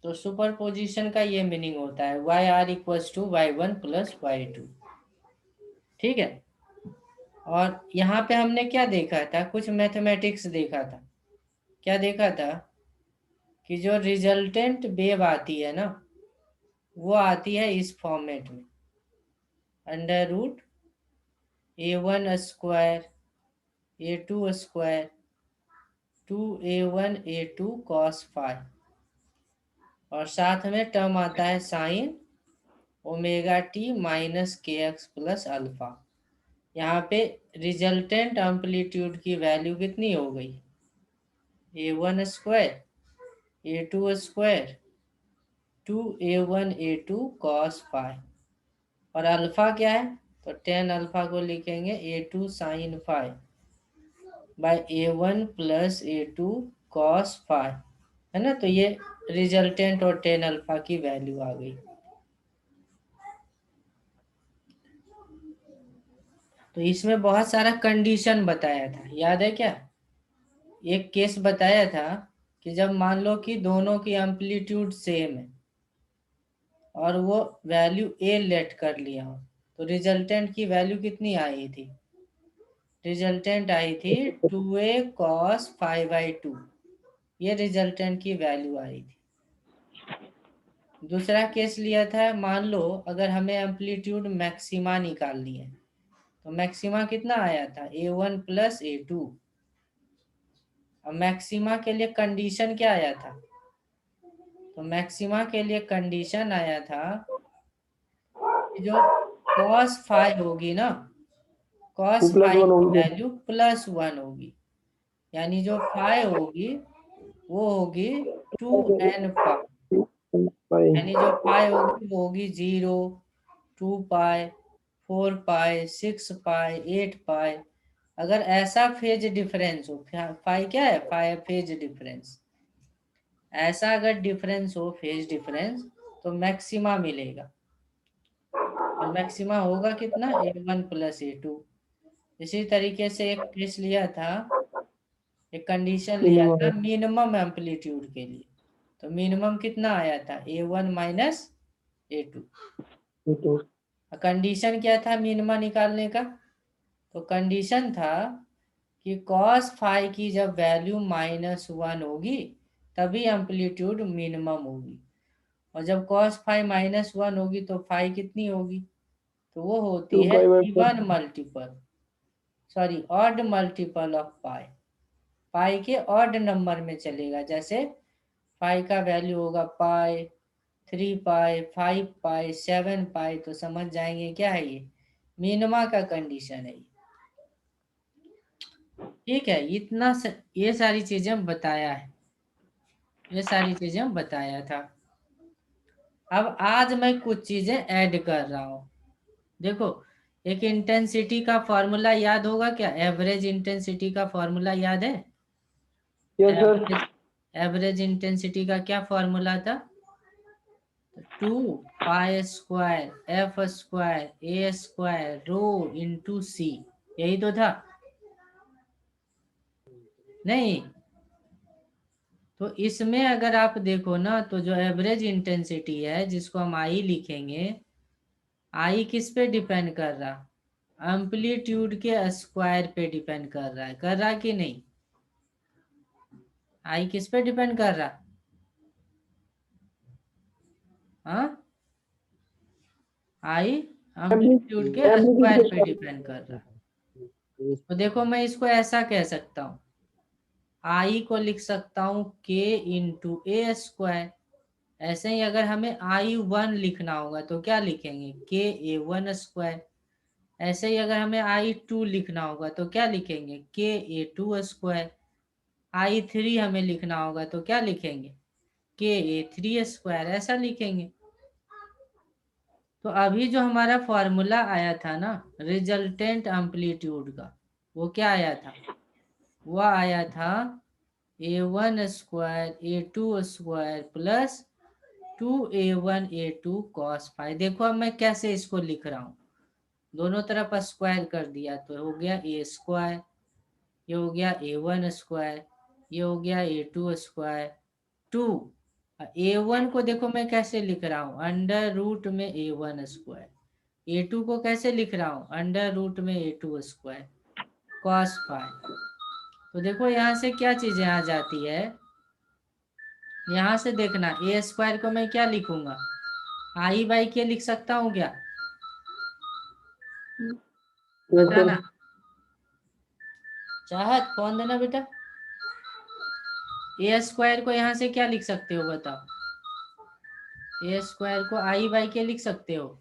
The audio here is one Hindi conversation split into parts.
तो सुपरपोजिशन का ये मीनिंग होता है Y R equals to Y one plus Y two. ठीक है। और यहाँ पे हमने क्या देखा था, कुछ मैथमेटिक्स देखा था। क्या देखा था कि जो रिजल्टेंट वेव आती है ना, वो आती है इस फॉर्मेट में, under root a1 square a2 square 2a1 a2 cos five, और साथ में टर्म आता है sine omega T minus K X plus alpha. यहाँ पे रिजल्टेंट एम्पलीट्यूड की वैल्यू कितनी हो गई, a1 square a2 square 2a1 a2 cos five. और अल्फा क्या है, तो टेन अल्फा को लिखेंगे a2 sine five by a1 plus a2 cos five, है ना। तो ये रिजल्टेंट और टेन अल्फा की वैल्यू आ गई। तो इसमें बहुत सारा कंडीशन बताया था, याद है क्या। एक केस बताया था कि जब मान लो कि दोनों की एम्पलीट्यूड सेम है और वो वैल्यू ए लेट कर लिया हो, तो रिजल्टेंट की वैल्यू कितनी आई थी, रिजल्टेंट आई थी 2a cos 5/2। ये रिजल्टेंट की वैल्यू आई थी। दूसरा केस लिया था, मान लो अगर हमें एम्पलीट्यूड मैक्सिमा निकालनी है, तो मैक्सिमा कितना आया था a1 प्लस a2। अब मैक्सिमा के लिए कंडीशन क्या आया था, तो मैक्सिमा के लिए कंडीशन आया था कि जो cos फाइव होगी ना, two cos plus five one की होगी। वैल्यू +1 होगी। यानी जो फाइव होगी वो होगी 2n पाई। यानी जो पाई होगी वो होगी 0, 2 पाई, 4 पाई, 6 पाई, 8 पाई। अगर ऐसा फेज डिफरेंस हो, फाई क्या है, फाई फेज डिफरेंस, ऐसा अगर डिफरेंस हो फेज डिफरेंस, तो मैक्सिमा मिलेगा। और मैक्सिमा होगा कितना, a1 प्लस a2। इसी तरीके से एक केस लिया था, एक कंडीशन लिया था मिनिमम। मिनिमम एम्पलीट्यूड के लिए। तो मिनिमम कितना आया था, a1 माइनस a2। तो कंडीशन क्या था मिनिमा निकालने का, तो कंडीशन था कि cos फाइव की जब वैल्यू -1 होगी तभी एम्पलीट्यूड मिनिमम होगी। और जब cos फाइव -1 होगी तो फाइव कितनी होगी, तो वो होती टू है pi by four. Even multiple, sorry odd multiple of pi. Pi के ऑड नंबर में चलेगा, जैसे पाई का वैल्यू होगा पाई, 3 पाई, 5 पाई, 7 पाई, तो समझ जाएंगे क्या है ये, मिनिमा का कंडीशन है ये। ठीक है, ये सारी चीजें बताया है, ये सारी चीजें बताया था। अब आज मैं कुछ चीजें ऐड कर रहा हूँ। देखो, एक इंटेंसिटी का फॉर्मूला याद होगा क्या, एवरेज इंटेंसिटी का फॉर्मूला याद है। Yes sir. Average average intensity का क्या फॉर्मूला था, 2 pi square F square A square ρ × C, यही तो था। नहीं, तो इसमें अगर आप देखो ना, तो जो एवरेज इंटेंसिटी है जिसको हम आई लिखेंगे, आई किस पे डिपेंड कर रहा, एम्पलीट्यूड के स्क्वायर पे डिपेंड कर रहा कि नहीं, आई किस पे डिपेंड कर रहा, हाँ, आई एम्पलीट्यूड के एम्पलीट्यूड स्क्वायर के पे डिपेंड कर रहा। तो देखो मैं इसको ऐसा कह सकता हूँ, आई को लिख सकता हूँ के इंटू ए स्क्वायर। ऐसे ही अगर हमें I1 लिखना होगा तो क्या लिखेंगे, ke1 स्क्वायर। ऐसे ही अगर हमें I2 लिखना होगा तो क्या लिखेंगे, ke2 स्क्वायर। I3 हमें लिखना होगा तो क्या लिखेंगे, ke3 स्क्वायर, ऐसा लिखेंगे। तो अभी जो हमारा फॉर्मूला आया था ना रिजल्टेंट एम्पलीट्यूड का, वो क्या आया था, वो आया था a1 square a2 square plus 2a1 a2 cos five. देखो अब मैं कैसे इसको लिख रहा हूँ, दोनों तरफ स्क्वायर कर दिया तो हो गया ए स्क्वायर, ये हो गया a1 स्क्वायर, ये हो गया a2 स्क्वायर, 2 A1 को देखो मैं कैसे लिख रहा हूँ, अंडर रूट में A1 स्क्वायर। A2 को कैसे लिख रहा हूँ, अंडर रूट में A2 स्क्वायर कॉस फाइव। तो देखो यहाँ से क्या चीजें आ जाती है, यहाँ से देखना ए स्क्वायर को मैं क्या लिखूंगा, आई बाई के लिख सकता हूँ क्या, यस सर। बताना। चाहत कौन देना बेटा, ए स्क्वायर को यहाँ से क्या लिख सकते हो बताओ, ए स्क्वायर को आई बाई के लिख सकते हो।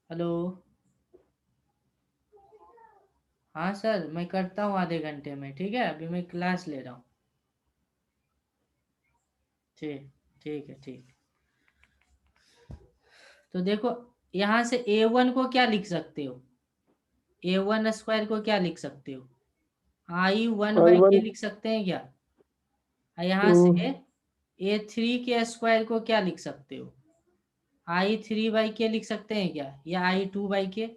हेलो, हाँ सर मैं करता हूँ आधे घंटे में, ठीक है अभी मैं क्लास ले रहा हूँ। ठीक, ठीक है ठीक। तो देखो यहाँ से A1 को क्या लिख सकते हो, A1 स्क्वायर को क्या लिख सकते हो, I1 बाई के I1। लिख सकते हैं क्या। यहाँ से A3 के स्क्वायर को क्या लिख सकते हो, I3 बाई के लिख सकते हैं क्या, या I2 बाई के,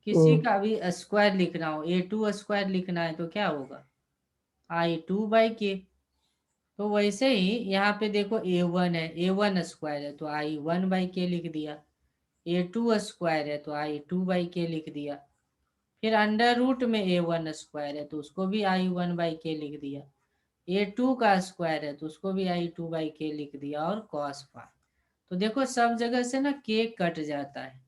किसी का भी स्क्वायर लिखना हो, A2 स्क्वायर लिखना है तो क्या होगा, I2 बाई के। तो वैसे ही यहाँ पे देखो A1 है, A1 स्क्वायर है तो I1 बाई के लिख दिया, A2 स्क्वायर है तो I2 बाई के लिख दिया, फिर अंडर रूट में A1 स्क्वायर है तो उसको भी I1 बाई के लिख दिया, A2 का स्क्वायर है तो उसको भी I2 बाई के लिख दिया, और कॉस फाइव। तो देखो सब जगह से ना के कट जाता है,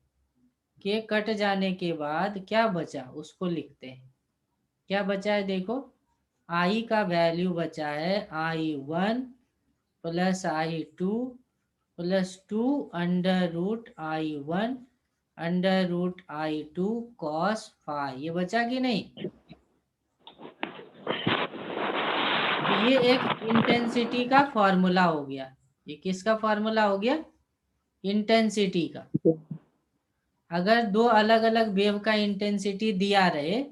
के कट जाने के बाद क्या बचा उसको लिखते हैं। क्या बचा है देखो, आई का वैल्यू बचा है I1 प्लस I2 प्लस 2 under root I1 under root I2 cos five, ये बचा कि नहीं। तो ये एक इंटेंसिटी का फॉर्मूला हो गया, ये किसका फॉर्मूला हो गया, इंटेंसिटी का। अगर दो अलग अलग वेव का इंटेंसिटी दिया रहे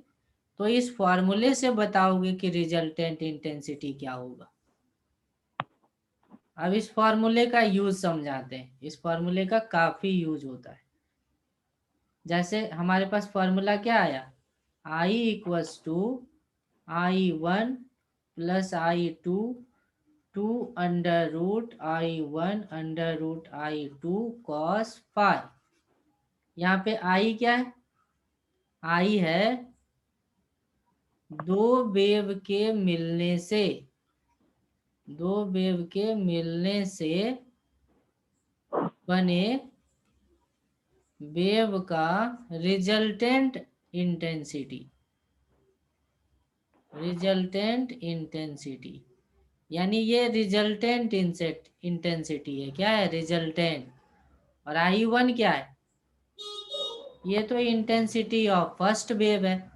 तो इस फॉर्मूले से बताओगे कि रिजल्टेंट इंटेंसिटी क्या होगा। अब इस फॉर्मूले का यूज समझाते हैं, इस फॉर्मूले का काफी यूज होता है। जैसे हमारे पास फॉर्मूला क्या आया, I equals to I1 plus I2 two under root I1 under root I2 cos five. यहाँ पे I क्या है, I है दो वेव के मिलने से, दो वेव के मिलने से बने वेव का रिजल्टेंट इंटेंसिटी, रिजल्टेंट इंटेंसिटी, यानी ये रिजल्टेंट इंटेंसिटी है, क्या है रिजल्टेंट। और I1 क्या है, ये तो इंटेंसिटी ऑफ फर्स्ट वेव है,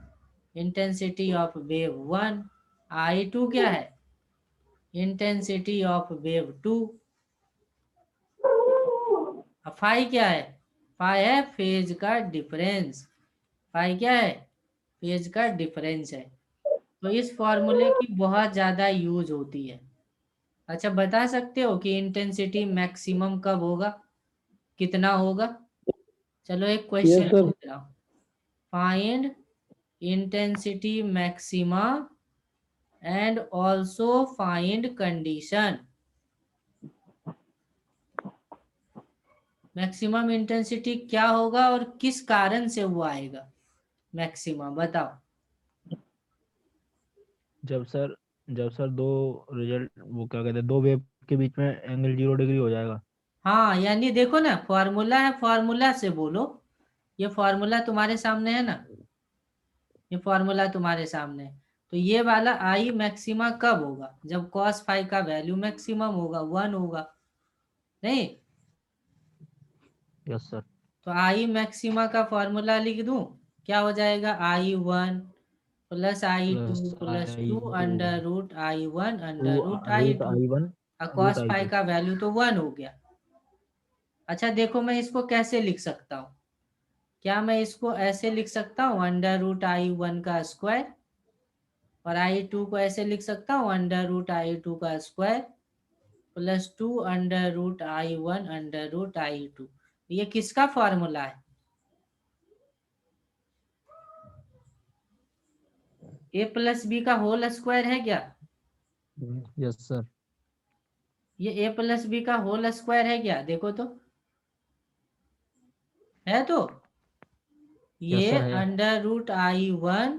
intensity of wave one. I2 क्या है, intensity of wave two. Phi क्या है, फाई है फेज का डिफरेंस, फाई क्या है, फेज का डिफरेंस है। तो इस फॉर्मूले की बहुत ज्यादा यूज होती है। अच्छा बता सकते हो कि इंटेंसिटी मैक्सिमम कब होगा, कितना होगा। चलो एक यस क्वेश्चन सर। पूछ रहा हूँ, find intensity maxima and also find condition. Maximum intensity क्या होगा और किस कारण से वो आएगा मैक्सिमम, बताओ। जब सर जब सर दो रिजल्ट वो क्या कहते हैं, दो वेव के बीच में एंगल 0 डिग्री हो जाएगा। हाँ यानी देखो ना फॉर्मूला है, फॉर्मूला से बोलो, ये फॉर्मूला तुम्हारे सामने है ना, ये फॉर्मूला तुम्हारे सामने है। तो ये वाला आई मैक्सिमा कब होगा, जब कॉस फाइव का वैल्यू मैक्सिमम होगा, वन होगा, नहीं। Yes sir. तो आई मैक्सिमा का फॉर्मूला लिख दूं, क्या हो जाएगा, I1 plus I2 plus plus I 2 under root I1 two under root root I2। I1 और रूट कॉस फाइव I2। का वैल्यू तो वन हो गया। अच्छा देखो मैं इसको कैसे लिख सकता हूँ, क्या मैं इसको ऐसे लिख सकता हूँ अंडर रूट I1 का स्क्वायर, और I2 को ऐसे लिख सकता हूँ अंडर रूट I2 का square plus 2 under root I1 under root I2। ये किसका फॉर्मूला है, ए प्लस बी का होल स्क्वायर है क्या? Yes sir. ये ए प्लस बी का होल स्क्वायर है क्या? देखो तो, है तो। यस ये सर है। Under root I one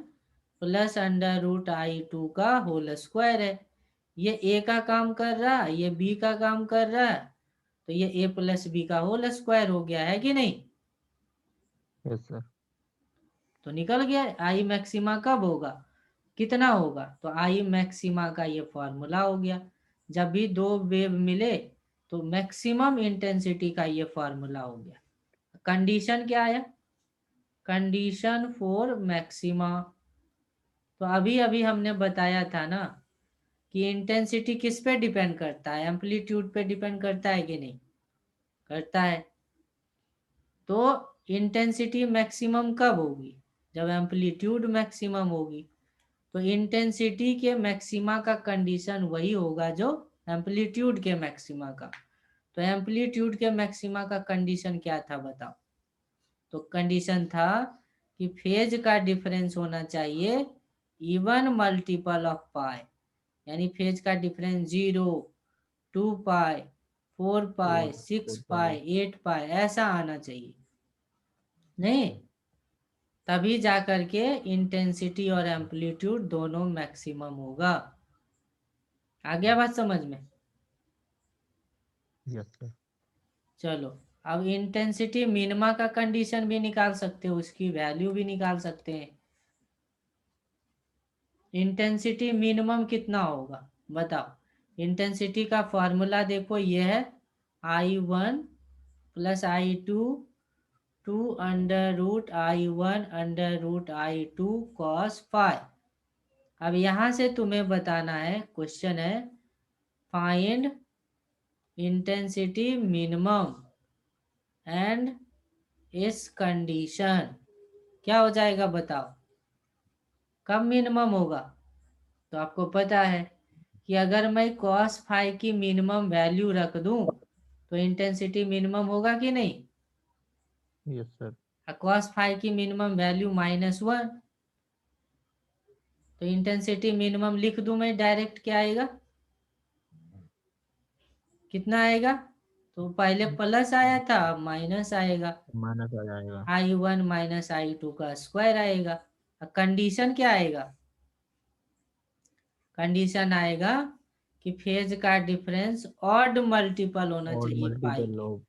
plus under root I two का होल स्क्वायर है। ये ए का काम कर रहा है, ये बी का काम कर रहा है, तो ये ए प्लस बी का होल स्क्वायर हो गया, है कि नहीं? Yes sir. तो निकल गया। आई मैक्सिमा कब होगा, कितना होगा? तो आई मैक्सिमा का ये फॉर्मूला हो गया। जब भी दो वेव मिले तो मैक्सिमम इंटेंसिटी का ये फॉर्मूला हो गया। कंडीशन क्या है? Condition for maxima. तो अभी अभी हमने बताया था ना कि इंटेंसिटी किस पे डिपेंड करता है? एम्पलीट्यूड पे डिपेंड करता है कि नहीं करता है? तो इंटेंसिटी मैक्सिमम कब होगी? जब एम्पलीट्यूड मैक्सिमम होगी। तो इंटेंसिटी के मैक्सिमा का कंडीशन वही होगा जो एम्पलीट्यूड के मैक्सिमा का। तो एम्पलीट्यूड के मैक्सिमा का कंडीशन क्या था बताओ? तो कंडीशन था कि फेज का डिफरेंस होना चाहिए इवन मल्टीपल ऑफ पाई, यानी फेज का डिफरेंस 0, 2 पाई, 4 पाई, 6 पाई, 8 पाई ऐसा आना चाहिए। नहीं, तभी जा करके इंटेंसिटी और एम्पलीट्यूड दोनों मैक्सिमम होगा। आ गया बात समझ में? Yes sir. चलो, अब इंटेंसिटी मिनिमा का कंडीशन भी निकाल सकते हो, उसकी वैल्यू भी निकाल सकते हैं। इंटेंसिटी मिनिमम कितना होगा बताओ? इंटेंसिटी का फॉर्मूला देखो, ये है I1 plus I2 two under root I1 under root I2 cos phi. अब यहां से तुम्हें बताना है, क्वेश्चन है फाइंड इंटेंसिटी मिनिमम एंड इस कंडीशन। क्या हो जाएगा बताओ? कब मिनिमम होगा? तो आपको पता है कि अगर मैं cos फाई की मिनिमम वैल्यू रख दूं तो इंटेंसिटी मिनिमम होगा कि नहीं? Yes sir. cos फाई की मिनिमम वैल्यू -1, तो इंटेंसिटी मिनिमम लिख दूं मैं डायरेक्ट, क्या आएगा? कितना आएगा? तो पहले प्लस आया था, अब माइनस आएगा। माइनस आ जाएगा। I1 माइनस I2 का स्क्वायर आएगा। कंडीशन क्या आएगा? कंडीशन आएगा कि फेज का डिफरेंस ऑड मल्टीपल होना और चाहिए पाई मल्टीपल के, लोग।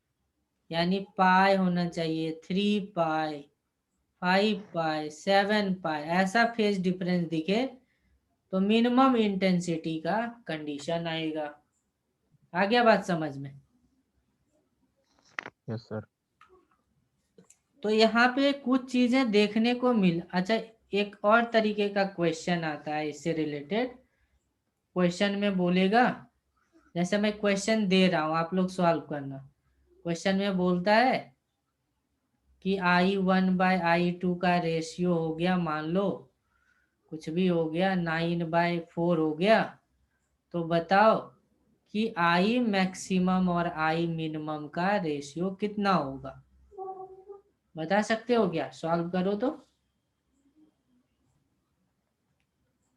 यानी पाई होना चाहिए 3 पाई, 5 पाई, 7 पाई, ऐसा फेज डिफरेंस दिखे तो मिनिमम इंटेंसिटी का कंडीशन आएगा। आ गया बात समझ में? Yes sir. तो यहाँ पे कुछ चीजें देखने को मिल, अच्छा, एक और तरीके का क्वेश्चन आता है इससे रिलेटेड। क्वेश्चन में बोलेगा, जैसे मैं क्वेश्चन दे रहा हूँ आप लोग सॉल्व करना। क्वेश्चन में बोलता है कि I1/I2 का रेशियो हो गया, मान लो कुछ भी हो गया, 9/4 हो गया। तो बताओ कि I मैक्सिमम और I मिनिमम का रेशियो कितना होगा? बता सकते हो क्या? सॉल्व करो तो।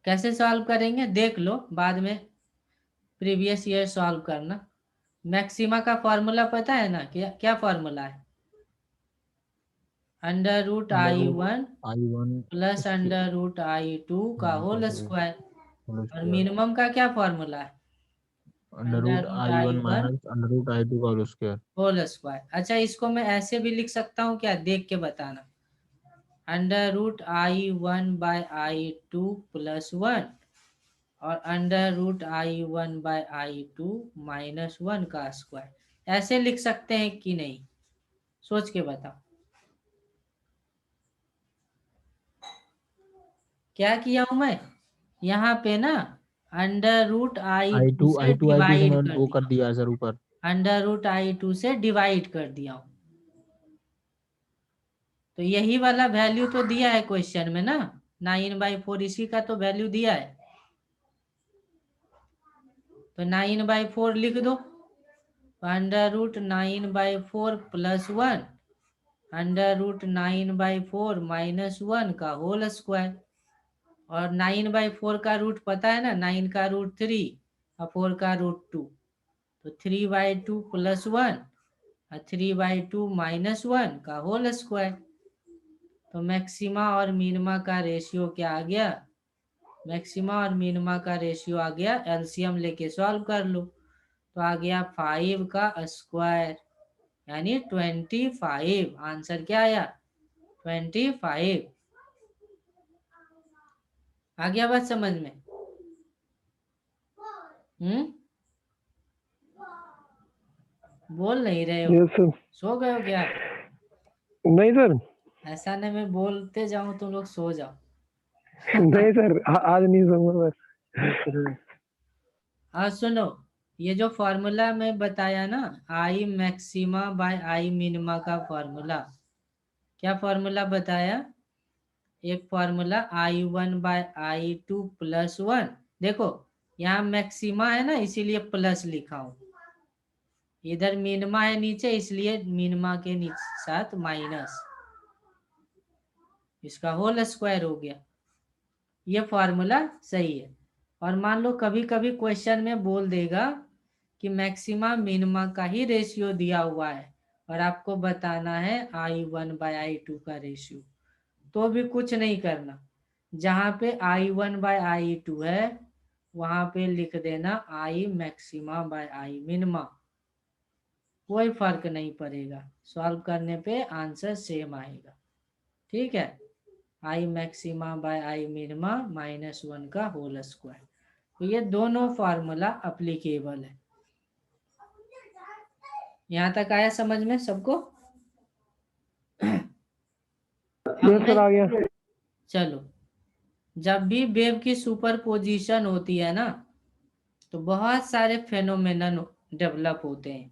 कैसे सॉल्व करेंगे देख लो, बाद में प्रीवियस ईयर सॉल्व करना। मैक्सिमा का फॉर्मूला पता है ना? क्या क्या फॉर्मूला है? Under root under root I1 I1 plus इसके अंडर रूट I2 का होल स्क्वायर। होल और स्क्वायर। मिनिमम का क्या फॉर्मूला है? Under under root root I1 I1 minus under root I2 का होल स्क्वायर। Whole square. अच्छा, इसको मैं ऐसे भी लिख सकता हूँ क्या? देख के बताना। अंडर रूट I1/I2 प्लस 1 और अंडर रूट I1/I2 -1 का स्क्वायर, ऐसे लिख सकते हैं कि नहीं? सोच के बताओ। क्या किया हूं मैं यहाँ पे ना? अंडर रूट I2 I2 से I2 I2 से डिवाइड मैं कर वो कर दिया। दिया है सर ऊपर। अंडर रूट I2 से डिवाइड कर दिया हूं। तो यही वाला वैल्यू तो दिया है क्वेश्चन में ना, 9/4, इसी का तो वैल्यू दिया है। तो 9/4 लिख दो। Under root 9/4 plus 1 under root 9/4 -1 का होल स्क्वायर। और 9/4 का रूट पता है ना, 9 का रूट 3 और 4 का रूट 2, तो 3/2 + 1 और 3/2 - 1 का होल स्क्वायर। तो मैक्सिमा और मिनिमा का रेशियो क्या आ गया, मैक्सिमा और मिनिमा का रेशियो आ गया, एलसीएम लेके सॉल्व कर लो, तो आ गया 5 का स्क्वायर यानी 25। आंसर क्या आया, 25। आ गया बात समझ में? बोल नहीं रहे हो, यस सर। सो गए हो क्या? नहीं सर। ऐसा नहीं मैं बोलते जाऊं तुम लोग सो जाओ। नहीं सर, आज नहीं सोऊंगा सर। आज सुनो, ये जो फॉर्मूला मैं बताया ना, आई मैक्सिमा बाय आई मिनिमा का फॉर्मूला, क्या फॉर्मूला बताया? एक फॉर्मूला I1/I2 + 1। देखो यहाँ मैक्सिमा है ना, इसीलिए प्लस लिखा हूं, इधर मिनिमा है नीचे, इसलिए मिनिमा के नीचे साथ माइनस, इसका होल स्क्वायर हो गया। ये फॉर्मूला सही है। और मान लो कभी कभी क्वेश्चन में बोल देगा कि मैक्सिमा मिनिमा का ही रेशियो दिया हुआ है और आपको बताना है I1/I2 का रेशियो, तो भी कुछ नहीं करना, जहाँ पे I1/I2 है वहां पे लिख देना I maxima by I minima, कोई फर्क नहीं पड़ेगा, सॉल्व करने पे आंसर सेम आएगा। ठीक है, I maxima by I minima -1 का होल स्क्वायर। तो ये दोनों फार्मूला अप्लीकेबल है। यहाँ तक आया समझ में सबको? यस सर, आ गया। चलो, जब भी वेव की सुपरपोजिशन होती है ना, तो बहुत सारे फेनोमेनन डेवलप होते हैं।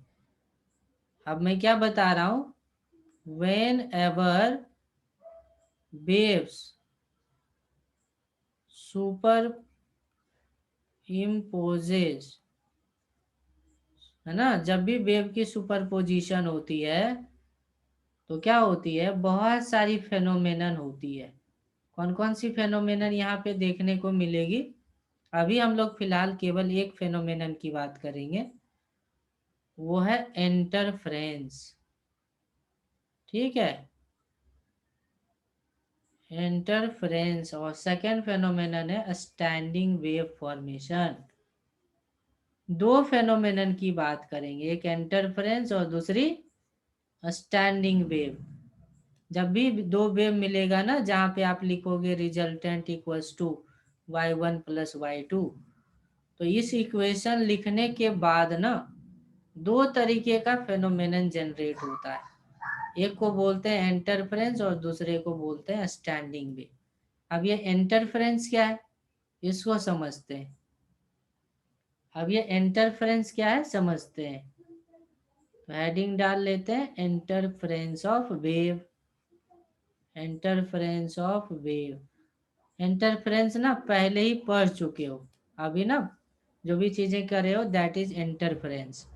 अब मैं क्या बता रहा हूं, when ever waves super imposes, है ना, जब भी वेव की सुपरपोजिशन होती है तो क्या होती है, बहुत सारी फेनोमेनन होती है। कौन कौन सी फेनोमेनन यहाँ पे देखने को मिलेगी? अभी हम लोग फिलहाल केवल एक फेनोमेनन की बात करेंगे, वो है इंटरफ्रेंस। ठीक है, इंटरफ्रेंस। और सेकेंड फेनोमेनन है स्टैंडिंग वेव फॉर्मेशन। दो फेनोमेनन की बात करेंगे, एक इंटरफ्रेंस और दूसरी स्टैंडिंग वेव। जब भी दो वेव मिलेगा ना, जहां पे आप लिखोगे resultant equals to y1 + y2, तो इस इक्वेशन लिखने के बाद ना दो तरीके का फेनोमेनन जनरेट होता है, एक को बोलते हैं इंटरफ्रेंस और दूसरे को बोलते हैं स्टैंडिंग वेव। अब ये इंटरफ्रेंस क्या है इसको समझते हैं। अब ये इंटरफ्रेंस क्या है समझते हैं, तो हेडिंग डाल लेते हैं interference of wave. Interference of wave, interference ना पहले ही पढ़ चुके हो, अभी ना जो भी चीजें कर रहे हो दैट इज इंटरफ्रेंस।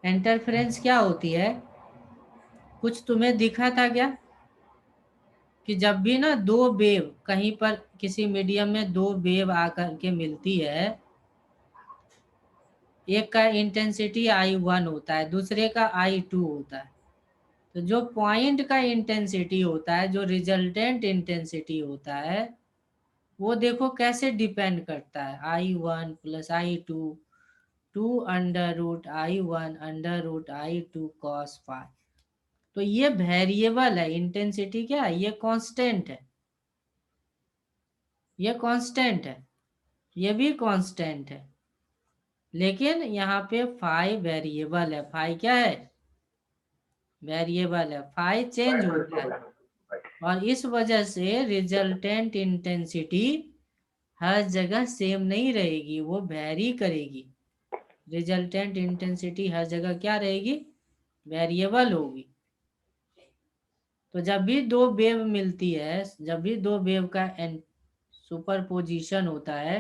इंटरफ्रेंस क्या होती है, कुछ तुम्हें दिखा था क्या कि जब भी ना दो वेव कहीं पर किसी मीडियम में दो वेव आकर के मिलती है, एक का इंटेंसिटी I1 होता है, दूसरे का I2 होता है, तो जो पॉइंट का इंटेंसिटी होता है, जो रिजल्टेंट इंटेंसिटी होता है, वो देखो कैसे डिपेंड करता है, I1 + I2 2√I1 √I2 cos phi। तो ये वेरिएबल है, इंटेंसिटी क्या है, ये कांस्टेंट है, ये कांस्टेंट है, ये भी कांस्टेंट है, लेकिन यहाँ पे फाई वेरिएबल है। फाई क्या है, वेरिएबल है, फाई चेंज होता है, और इस वजह से रिजल्टेंट इंटेंसिटी हर जगह सेम नहीं रहेगी, वो वेरी करेगी। रिजल्टेंट इंटेंसिटी हर जगह क्या रहेगी, वेरिएबल होगी। तो जब भी दो वेव मिलती है, जब भी दो वेव का सुपरपोजिशन होता है,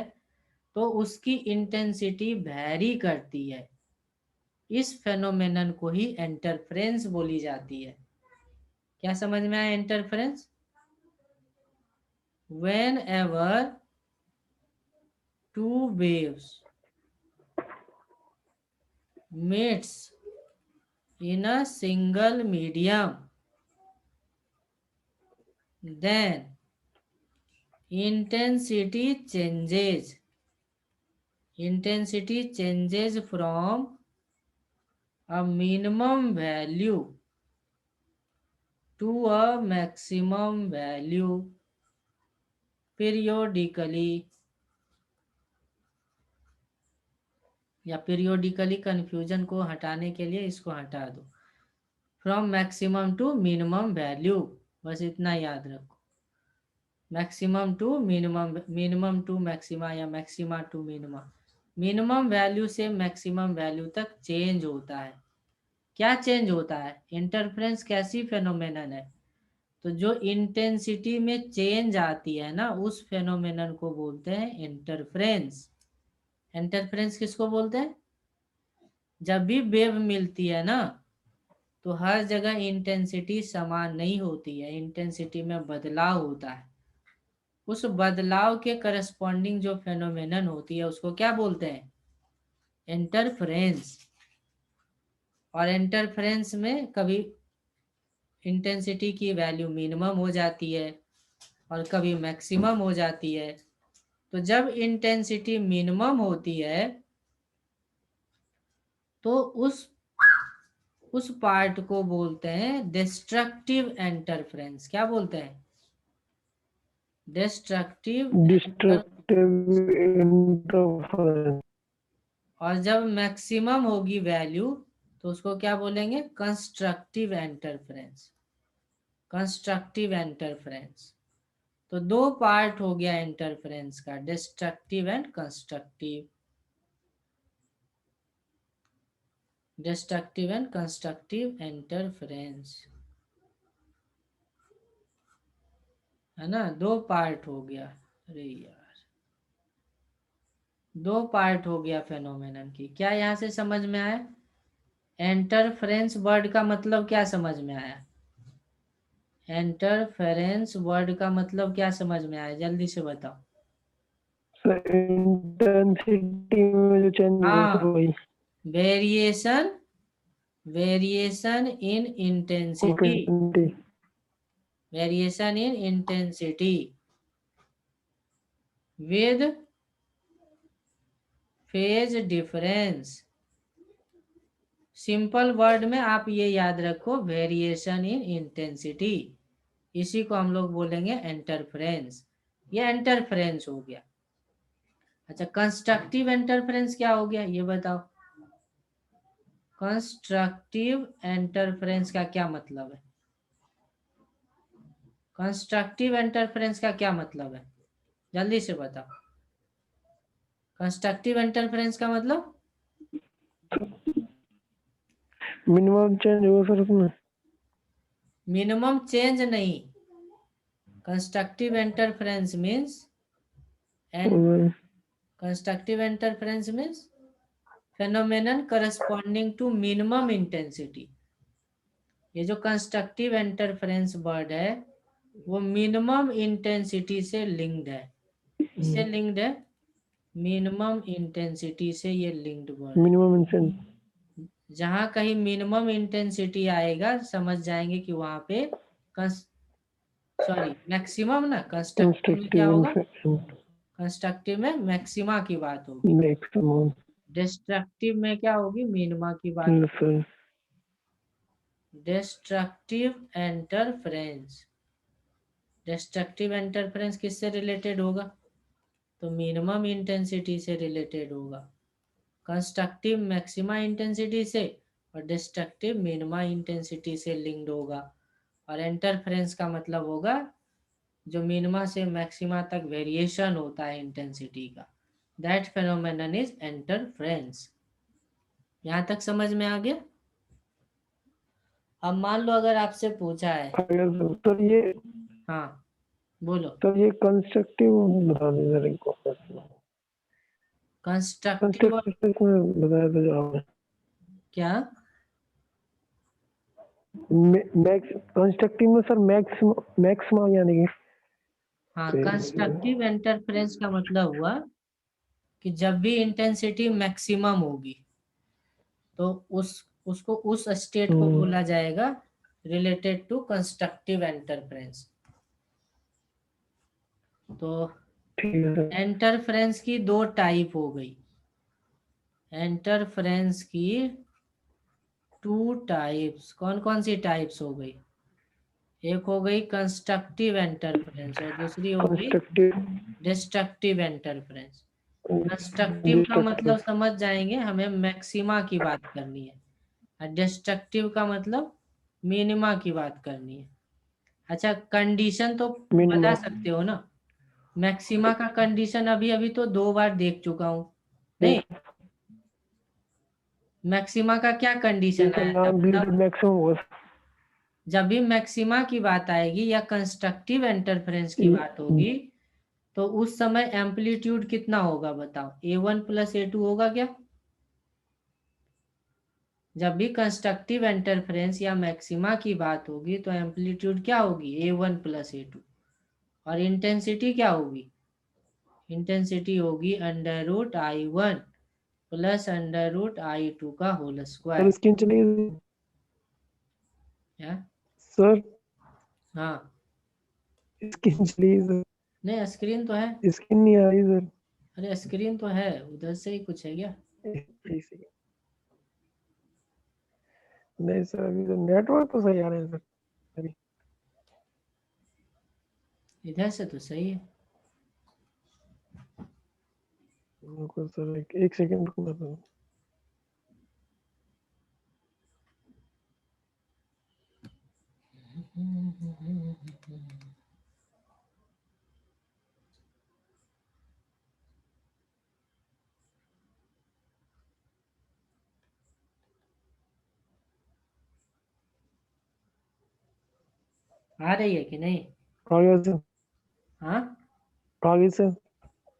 तो उसकी इंटेंसिटी वेरी करती है। इस फेनोमेनन को ही इंटरफ्रेंस बोली जाती है। क्या समझ में आया interference? whenever two waves meets in a single medium, then intensity changes from a minimum value to a maximum value periodically, या periodically कंफ्यूजन को हटाने के लिए इसको हटा दो, from maximum to minimum value, बस इतना याद रखो, maximum to minimum, minimum to maxima या maxima to minima, minimum value से मैक्सिमम वैल्यू तक चेंज होता है। क्या चेंज होता है? इंटरफेरेंस कैसी फेनोमेनन है? तो जो इंटेंसिटी में चेंज आती है ना, उस फेनोमेनन को बोलते हैं इंटरफेरेंस। इंटरफेरेंस किसको बोलते हैं? जब भी वेव मिलती है ना, तो हर जगह इंटेंसिटी समान नहीं होती है, इंटेंसिटी में बदलाव होता है। उस बदलाव के करस्पॉन्डिंग जो फेनोमेनन होती है उसको क्या बोलते हैं? इंटरफेरेंस। और इंटरफेरेंस में कभी इंटेंसिटी की वैल्यू मिनिमम हो जाती है और कभी मैक्सिमम हो जाती है। तो जब इंटेंसिटी मिनिमम होती है तो उस पार्ट को बोलते हैं डिस्ट्रक्टिव इंटरफेरेंस। क्या बोलते हैं? Destructive interference. और जब मैक्सिमम होगी वैल्यू तो उसको क्या बोलेंगे? Constructive interference. Constructive interference. तो दो पार्ट हो गया इंटरफेरेंस का, destructive and constructive. Destructive and constructive interference, है ना? दो पार्ट हो गया। अरे यार, दो पार्ट हो गया फेनोमेनन की। क्या यहाँ से समझ में आया? इंटरफेरेंस वर्ड का मतलब क्या समझ में आया? इंटरफेरेंस वर्ड का मतलब क्या समझ में आया? जल्दी से बताओ। इंटेंसिटी में जो चेंज हुआ सर वही। Variation, variation in intensity, variation in intensity with phase difference. Simple word में आप ये याद रखो, वेरिएशन इन इंटेंसिटी, इसी को हम लोग बोलेंगे इंटरफेरेंस। ये इंटरफेरेंस हो गया। अच्छा, कंस्ट्रक्टिव इंटरफेरेंस क्या हो गया ये बताओ। कंस्ट्रक्टिव इंटरफेरेंस का क्या मतलब है? कंस्ट्रक्टिव इंटरफेरेंस का क्या मतलब है? जल्दी से बताओ। कंस्ट्रक्टिव इंटरफेरेंस का मतलब मिनिमम चेंज हुआ सर उसमें। मिनिमम चेंज नहीं, constructive interference means constructive interference means phenomenon corresponding to minimum intensity। ये जो कंस्ट्रक्टिव इंटरफेरेंस वर्ड है वो मिनिमम इंटेंसिटी से लिंक्ड है। इससे लिंक्ड है, मिनिमम इंटेंसिटी से ये लिंक्ड वर्ड। मिनिमम इंटेंसिटी, जहां कहीं मिनिमम इंटेंसिटी आएगा समझ जाएंगे कि वहां पे सॉरी मैक्सिमम ना, कंस्ट्रक्टिव में क्या होगा? कंस्ट्रक्टिव में मैक्सिमा की बात होगी, मैक्सिमम। डिस्ट्रक्टिव में क्या होगी? मिनिमा की बात होगी। डिस्ट्रक्टिव इंटरफेरेंस, डिस्ट्रक्टिव इंटरफेरेंस किससे रिलेटेड होगा? तो मिनिमम इंटेंसिटी से रिलेटेड होगा। कंस्ट्रक्टिव मैक्सिमा इंटेंसिटी से और डिस्ट्रक्टिव मिनिमा इंटेंसिटी से लिंक्ड होगा। और इंटरफेरेंस का मतलब होगा जो मिनिमा से मैक्सिमा तक वेरिएशन होता है इंटेंसिटी का, दैट फेनोमेनन इज इंटरफेरेंस। यहां तक समझ में आ गया? अब मान लो अगर आपसे पूछा है, सर ये, हाँ बोलो। सर ये कंस्ट्रक्टिव बता दीजिए सर इनको। कंस्ट्रक्टिव में बताया था जो आपने। क्या? मैक्स कंस्ट्रक्टिव में सर मैक्सिमम यानी कि हाँ, कंस्ट्रक्टिव इंटरफेरेंस का मतलब हुआ कि जब भी इंटेंसिटी मैक्सिमम होगी तो उसको उस स्टेट को बोला जाएगा रिलेटेड टू कंस्ट्रक्टिव इंटरफेरेंस। तो इंटरफेरेंस की दो टाइप हो गई, इंटरफेरेंस की टू टाइप्स। कौन कौन सी टाइप्स हो गई? एक हो गई कंस्ट्रक्टिव इंटरफेरेंस और दूसरी हो गई डिस्ट्रक्टिव इंटरफेरेंस। कंस्ट्रक्टिव का मतलब समझ जाएंगे, हमें मैक्सिमा की बात करनी है, और डिस्ट्रक्टिव का मतलब मिनिमा की बात करनी है। अच्छा, कंडीशन तो बता सकते हो ना? मैक्सिमा का कंडीशन अभी अभी तो 2 बार देख चुका हूँ। नहीं, मैक्सिमा का क्या कंडीशन आया था बताओ? जब भी मैक्सिमा की बात आएगी या कंस्ट्रक्टिव इंटरफेरेंस की बात होगी तो उस समय एम्पलीट्यूड कितना होगा बताओ? A1 + A2 होगा क्या? जब भी कंस्ट्रक्टिव इंटरफेरेंस या मैक्सिमा की बात होगी तो एम्पलीट्यूड क्या होगी? A1 + A2। और इंटेंसिटी क्या होगी? इंटेंसिटी होगी √I1 + √I2 का होल स्क्वायर। सर हाँ, स्क्रीन नहीं स्क्रीन तो है। नहीं आ रही सर। अरे स्क्रीन तो है, उधर से ही कुछ है क्या? नहीं सर, अभी तो नेटवर्क तो सही आ रहे हैं सर। इधर से तो सही है। बिल्कुल सर, एक सेकंड रुकना सर। आ रही है कि नहीं? आ गया सर, हाँ, आ गई सर,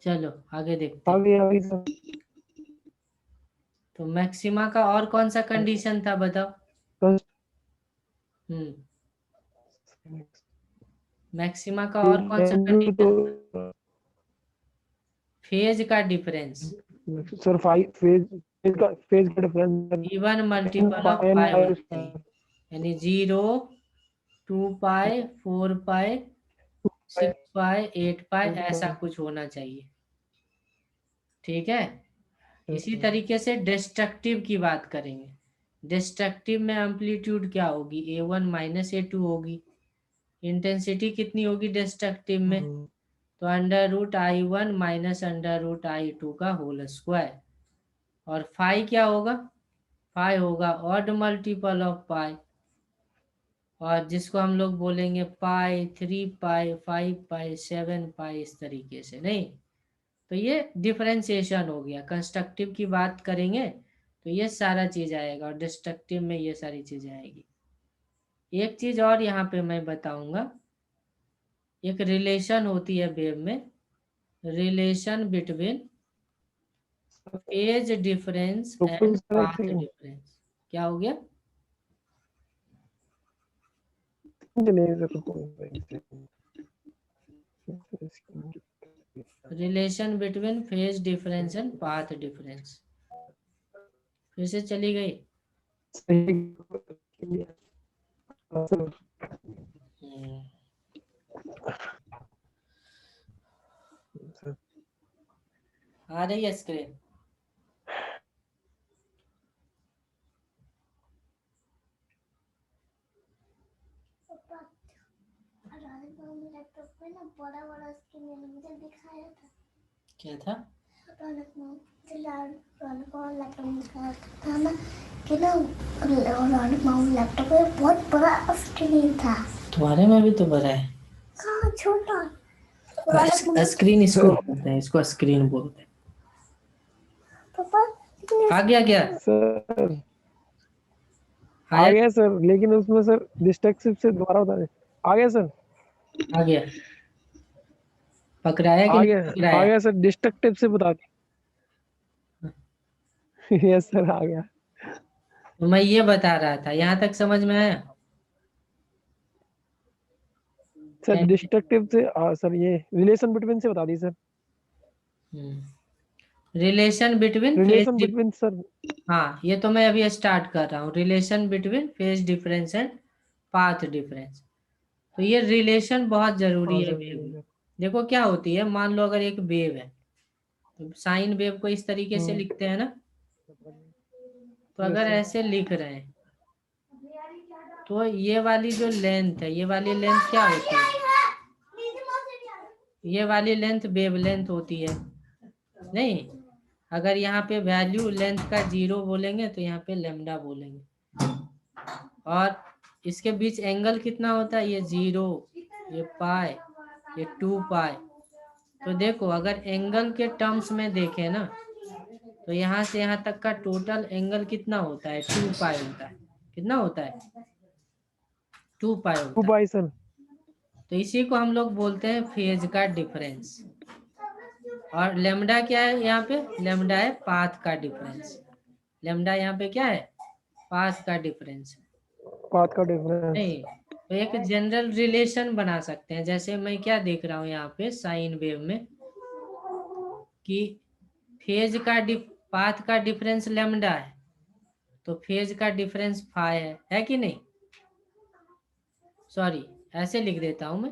चलो आगे देखते आ हैं। गई सर। तो मैक्सिमा का और कौन सा कंडीशन था बताओ? हम्म मैक्सिमा का और कौन सा कंडीशन? फेज का डिफरेंस, सर फेज का डिफरेंस E1 मल्टीपल ऑफ पाई होना चाहिए, यानी 0, 2 पाई, 4 पाई, 6 पाई, 8 पाई, ऐसा कुछ होना चाहिए। ठीक है। इसी तरीके से डिस्ट्रक्टिव की बात करेंगे। डिस्ट्रक्टिव में एम्पलीट्यूड क्या होगी? A1 - A2 होगी। इंटेंसिटी कितनी होगी डिस्ट्रक्टिव में? तो √I1 - √I2 का होल स्क्वायर। और फाई क्या होगा? फाई होगा ऑड मल्टीपल ऑफ पाई, और जिसको हम लोग बोलेंगे पाई, 3 पाई, 5 पाई, 7 पाई, इस तरीके से। नहीं, तो ये डिफरेंशिएशन हो गया। कंस्ट्रक्टिव की बात करेंगे तो ये सारा चीज आएगा और डिस्ट्रक्टिव में ये सारी चीजें आएगी। एक चीज और यहाँ पे मैं बताऊंगा, एक रिलेशन होती है वेव में, relation between phase difference and path difference. क्या हो गया? Relation between phase difference and path difference. फिर से चली गई। आ रही है स्क्रीन? क्या था? लैपटॉप में बहुत बड़ा स्क्रीन था। तुम्हारे में भी तो बड़ा है। हाँ, छोटा स्क्रीन इसको बोलते हैं, इसको स्क्रीन बोलते हैं। पापा। आ गया क्या? सर आ आया? गया सर, लेकिन उसमें सर डिस्ट्रक्टिव से दोबारा बता दे। आ गया सर, आ गया। पकड़ाया कि आ नहीं गया, पकड़ाया? आ गया सर, डिस्ट्रक्टिव से बता दे। यस सर, आ गया। तो मैं ये बता रहा था, यहाँ तक समझ में आया? सर डिस्ट्रक्टिव से सर ये रिलेशन बिटवीन से बता दी sir. Relation between relation between sir. हाँ, ये तो मैं अभी स्टार्ट कर रहा हूँ। Relation between phase difference and path difference. तो ये रिलेशन बहुत जरूरी है वेव में। देखो क्या होती है, मान लो अगर एक वेव है, तो साइन वेव को इस तरीके से लिखते हैं ना। तो अगर ऐसे लिख रहे हैं तो ये वाली जो लेंथ है, ये वाली लेंथ क्या होती है? ये वाली लेंथ वेव लेंथ होती है नहीं। अगर यहाँ पे वैल्यू लेंथ का 0 बोलेंगे तो यहाँ पे लेमडा बोलेंगे। और इसके बीच एंगल कितना होता है? ये 0, ये पाई, ये 2 पाई। तो देखो अगर एंगल के टर्म्स में देखें ना, तो यहाँ से यहाँ तक का टोटल एंगल कितना होता है? 2 पाई होता है। कितना होता है? 2 पाई होता 2 है। पाई सर। तो इसी को हम लोग बोलते हैं फेज का डिफरेंस। और लेमडा क्या है यहाँ पे? लेमडा है पाथ का डिफरेंस। लेमडा यहाँ पे क्या है? पाथ का डिफरेंस। पाथ का डिफरेंस। नहीं, तो एक जनरल रिलेशन बना सकते हैं। जैसे मैं क्या देख रहा हूँ यहाँ पे साइन वेव में, कि फेज का पाथ का डिफरेंस लेमडा है, तो फेज का डिफरेंस फाई है कि नहीं? सॉरी, ऐसे लिख देता हूँ मैं।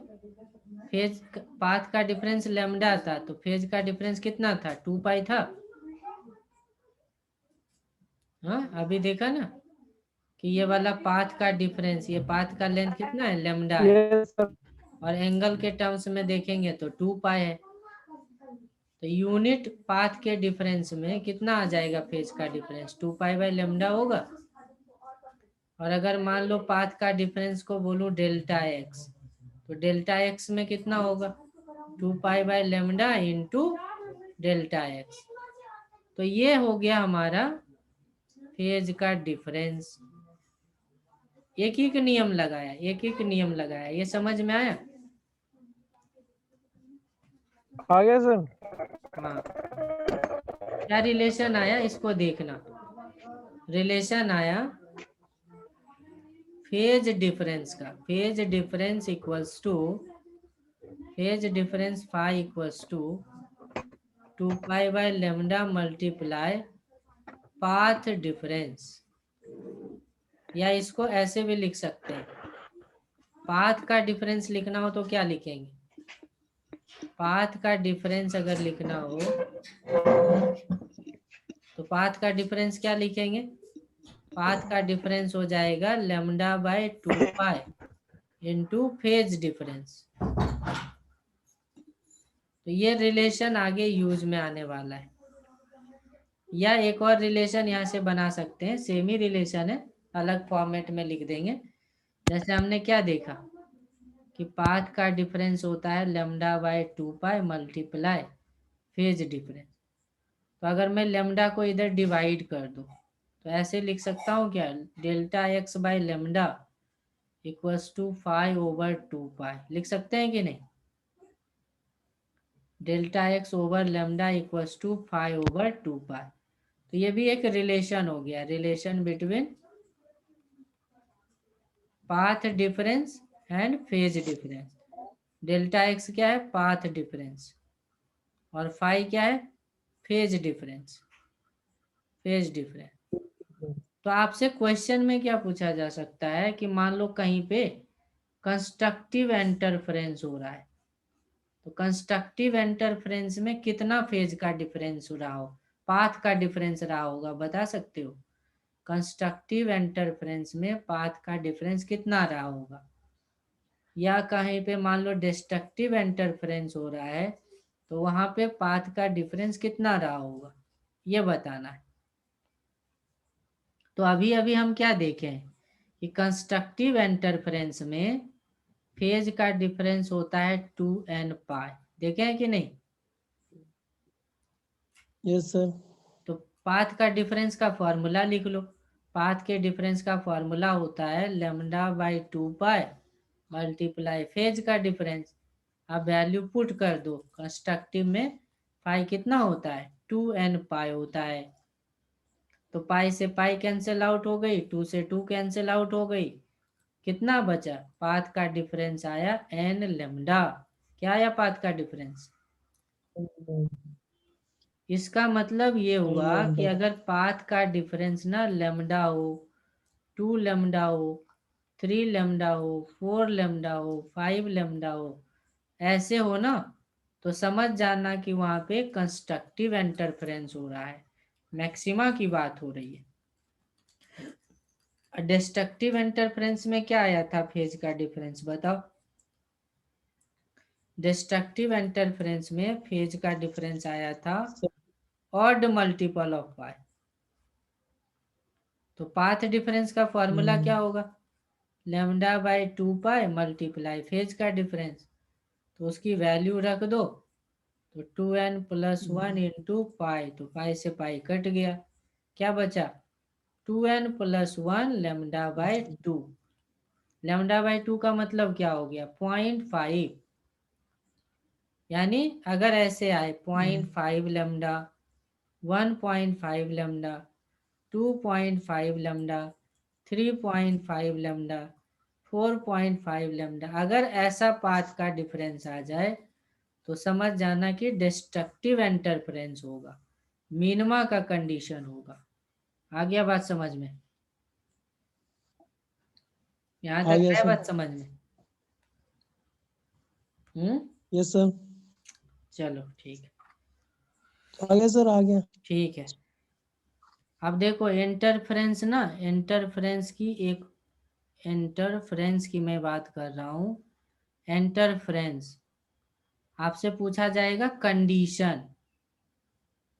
फेज पाथ का डिफरेंस लेमडा था, तो फेज का डिफरेंस कितना था? 2 पाई था। हाँ, अभी देखा ना कि ये वाला पाथ का डिफरेंस, ये पाथ का लेंथ कितना है? लेमडा है। Yes sir. और एंगल के टर्म्स में देखेंगे तो 2 पाई है। तो यूनिट पाथ के डिफरेंस में कितना आ जाएगा? फेज का डिफरेंस 2 पाई बाई लेमडा होगा। और अगर मान लो पाथ का डिफरेंस को बोलूं डेल्टा एक्स, तो डेल्टा एक्स में कितना होगा? 2 pi by lambda into delta x. तो ये हो गया हमारा फेज का डिफरेंस। एक एक नियम लगाया, एक एक नियम लगाया। ये समझ में आया? आ गया सर। हाँ, क्या रिलेशन आया इसको देखना। रिलेशन आया फेज डिफरेंस का। Phase difference equals to, phase difference phi equals to 2 pi by lambda multiply path difference. या इसको ऐसे भी लिख सकते हैं, पाथ का डिफरेंस लिखना हो तो क्या लिखेंगे? पाथ का डिफरेंस अगर लिखना हो तो पाथ का डिफरेंस क्या लिखेंगे? पाथ का डिफरेंस हो जाएगा lambda by 2 pi into phase difference. तो ये रिलेशन आगे यूज में आने वाला है। या एक और रिलेशन यहाँ से बना सकते हैं, सेम ही रिलेशन है, अलग फॉर्मेट में लिख देंगे। जैसे हमने क्या देखा कि पाथ का डिफरेंस होता है lambda by 2 pi multiply phase difference. तो अगर मैं लेमडा को इधर डिवाइड कर दूं तो ऐसे लिख सकता हूँ क्या? Delta x by lambda equals to 5 over 2 pi. लिख सकते हैं कि नहीं? Delta x over lambda equals to 5 over 2 pi. तो ये भी एक रिलेशन हो गया, relation between path difference and phase difference. Delta x क्या है? Path difference. और फाई क्या है? Phase difference. Phase difference. तो आपसे क्वेश्चन में क्या पूछा जा सकता है कि मान लो कहीं पे कंस्ट्रक्टिव इंटरफेरेंस हो रहा है, तो कंस्ट्रक्टिव इंटरफेरेंस में कितना फेज का डिफरेंस रहा हो, पाथ का डिफरेंस रहा होगा, बता सकते हो? कंस्ट्रक्टिव इंटरफेरेंस में पाथ का डिफरेंस कितना रहा होगा? या कहीं पे मान लो डिस्ट्रक्टिव इंटरफेरेंस हो रहा है, तो वहां पे पाथ का डिफरेंस कितना रहा होगा, ये बताना है। तो अभी अभी हम क्या देखें कि कंस्ट्रक्टिव इंटरफेरेंस में फेज का डिफरेंस होता है 2n पाई। देखे हैं कि नहीं? Yes sir. तो पाथ का डिफरेंस का फॉर्मूला लिख लो। पाथ के डिफरेंस का फॉर्मूला होता है lambda by 2 pi multiply phase का डिफरेंस। अब वैल्यू पुट कर दो। कंस्ट्रक्टिव में पाई कितना होता है? 2n पाई होता है। तो पाई से पाई कैंसिल आउट हो गई, 2 से 2 कैंसिल आउट हो गई, कितना बचा? पाथ का डिफरेंस आया n लेमडा। क्या आया पाथ का डिफरेंस? इसका मतलब ये हुआ कि अगर पाथ का डिफरेंस ना लेमडा हो, 2 लेमडा हो, 3 लेमडा हो, 4 लेमडा हो, 5 लेमडा हो, ऐसे हो ना, तो समझ जाना कि वहां पे कंस्ट्रक्टिव इंटरफेरेंस हो रहा है, मैक्सिमा की बात हो रही है। डिस्ट्रक्टिव इंटरफेरेंस में क्या आया था फेज का डिफरेंस बताओ? डिस्ट्रक्टिव इंटरफेरेंस में फेज का डिफरेंस आया था ऑड मल्टीपल ऑफ पाई। तो पाथ डिफरेंस का फॉर्मूला क्या होगा? Lambda by 2 pi multiply phase का डिफरेंस। तो उसकी वैल्यू रख दो, तो 2n + 1 इंटू पाई, तो पाई से पाई कट गया, क्या बचा? 2n + 1 lambda by 2। Lambda by 2 का मतलब क्या हो गया? 0.5। यानी अगर ऐसे आए 0.5 lambda, 1.5 lambda, 2.5 lambda, 3.5 lambda, 4.5 lambda, अगर ऐसा पाथ का डिफरेंस आ जाए तो समझ जाना कि डिस्ट्रक्टिव इंटरफेरेंस होगा, मिनिमा का कंडीशन होगा। आ गया बात समझ में? यहाँ आ तक गया है सर। बात समझ में? Yes sir. चलो ठीक है, आ गया सर, आ गया। ठीक है। अब देखो इंटरफेरेंस ना, इंटरफेरेंस की मैं बात कर रहा हूँ। इंटरफेरेंस आपसे पूछा जाएगा condition,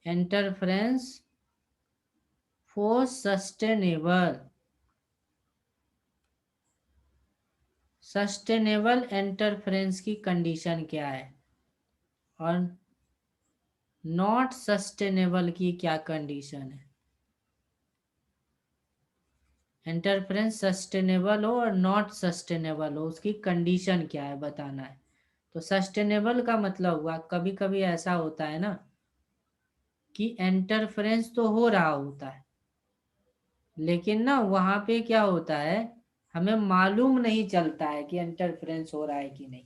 interference for sustainable interference की कंडीशन क्या है, और नॉट सस्टेनेबल की क्या कंडीशन है। इंटरफेरेंस सस्टेनेबल हो और नॉट सस्टेनेबल हो, उसकी कंडीशन क्या है बताना है। तो सस्टेनेबल का मतलब हुआ, कभी कभी ऐसा होता है ना कि इंटरफेरेंस तो हो रहा होता है, लेकिन ना वहां पे क्या होता है, हमें मालूम नहीं चलता है कि इंटरफेरेंस हो रहा है कि नहीं।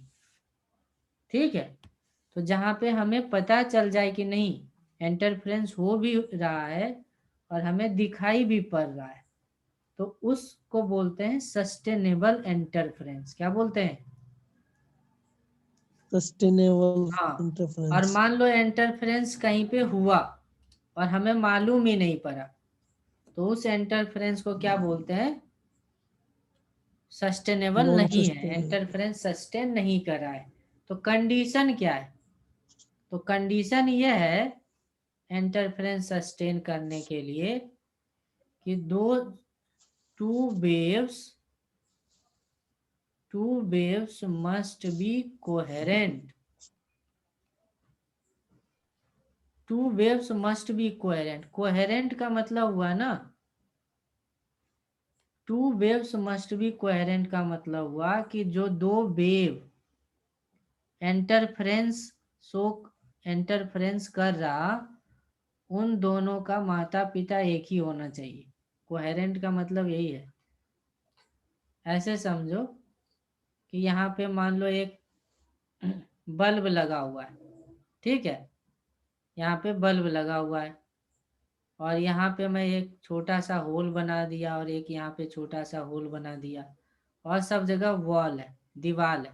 ठीक है, तो जहाँ पे हमें पता चल जाए कि नहीं इंटरफेरेंस हो भी रहा है और हमें दिखाई भी पड़ रहा है, तो उसको बोलते हैं सस्टेनेबल इंटरफेरेंस। क्या बोलते हैं? सस्टेनेबल हाँ। और इंटरफेरेंस। मान लो इंटरफेरेंस कहीं पे हुआ और हमें मालूम ही नहीं पड़ा, तो उस इंटरफेरेंस को क्या बोलते हैं? सस्टेनेबल नॉन नहीं है, सस्टेनेबल। इंटरफेरेंस सस्टेन नहीं कर रहा है। तो कंडीशन क्या है? तो कंडीशन ये है इंटरफेरेंस सस्टेन करने के लिए कि two waves must be coherent. Two waves must be coherent. Coherent का मतलब हुआ ना, two waves must be coherent का मतलब हुआ कि जो दो वेव इंटरफेरेंस कर रहा, उन दोनों का माता पिता एक ही होना चाहिए। कोहेरेंट का मतलब यही है। ऐसे समझो कि यहाँ पे मान लो एक बल्ब लगा हुआ है, ठीक है, यहाँ पे बल्ब लगा हुआ है, और यहाँ पे मैं एक छोटा सा होल बना दिया और एक यहाँ पे छोटा सा होल बना दिया, और सब जगह वॉल है, दीवार है,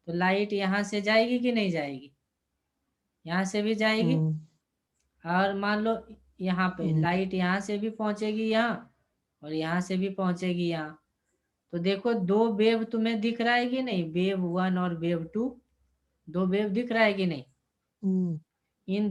तो लाइट यहाँ से जाएगी कि नहीं जाएगी? यहाँ से भी जाएगी। और मान लो यहाँ पे लाइट यहाँ से भी पहुंचेगी यहाँ, और यहाँ से भी पहुंचेगी यहाँ। तो देखो दो वेव तुम्हें दिख रहा है कि नहीं? वेव 1 और वेव 2, दो वेव दिख रहा है कि नहीं? इन